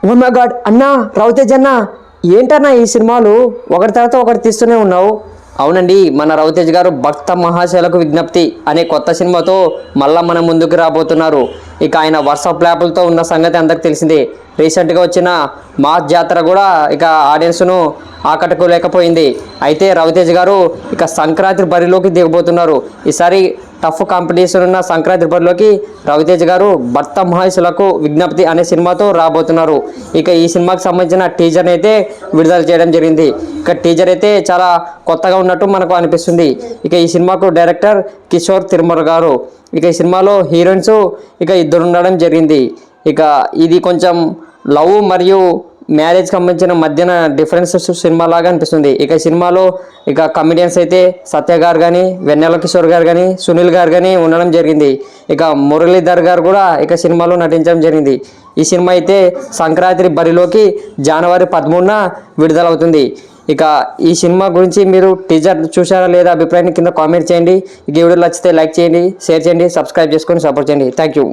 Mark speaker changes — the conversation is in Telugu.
Speaker 1: ఓ మై గాడ్ అన్నా, రవితేజ్ అన్న, ఏంటన్నా ఈ సినిమాలు ఒకటి తర్వాత ఒకటి తీస్తూనే ఉన్నావు?
Speaker 2: అవునండి, మన రవితేజ్ గారు భక్త మహాశైలకు విజ్ఞప్తి అనే కొత్త సినిమాతో మళ్ళా మన ముందుకు రాబోతున్నారు. ఇక ఆయన వాట్సాప్ ల్యాపులతో ఉన్న సంగతి అందరికి తెలిసిందే. రీసెంట్గా వచ్చిన మాస్ జాతర కూడా ఇక ఆడియన్స్ను ఆకట్టుకోలేకపోయింది. అయితే రవితేజ్ గారు ఇక సంక్రాంతి బరిలోకి దిగబోతున్నారు. ఈసారి టఫ్ కాంపిటీషన్ ఉన్న సంక్రాంతి బరిలోకి రవితేజ్ గారు భక్త మహేష్లకు విజ్ఞప్తి అనే సినిమాతో రాబోతున్నారు. ఇక ఈ సినిమాకి సంబంధించిన టీజర్ అయితే విడుదల చేయడం జరిగింది. ఇక టీజర్ అయితే చాలా కొత్తగా ఉన్నట్టు మనకు అనిపిస్తుంది. ఇక ఈ సినిమాకు డైరెక్టర్ కిషోర్ తిరుమల గారు. ఇక ఈ సినిమాలో హీరోయిన్స్ ఇక ఇద్దరు ఉండడం జరిగింది. ఇక ఇది కొంచెం లవ్ మరియు మ్యారేజ్కి సంబంధించిన మధ్యన డిఫరెన్స్ సినిమా లాగా అనిపిస్తుంది. ఇక సినిమాలో ఇక కమెడియన్స్ అయితే సత్య గారు కానీ, వెన్నెల కిషోర్ గారు కానీ, సునీల్ గారు కానీ ఉండడం జరిగింది. ఇక మురళీధర్ గారు కూడా ఇక సినిమాలో నటించడం జరిగింది. ఈ సినిమా అయితే సంక్రాంతి బరిలోకి జనవరి 13న విడుదలవుతుంది. ఇక ఈ సినిమా గురించి మీరు టీజర్ చూసారా లేదా అభిప్రాయాన్ని కింద కామెంట్ చేయండి. ఈ వీడియో నచ్చితే లైక్ చేయండి, షేర్ చేయండి, సబ్స్క్రైబ్ చేసుకొని సపోర్ట్ చేయండి. Thank you.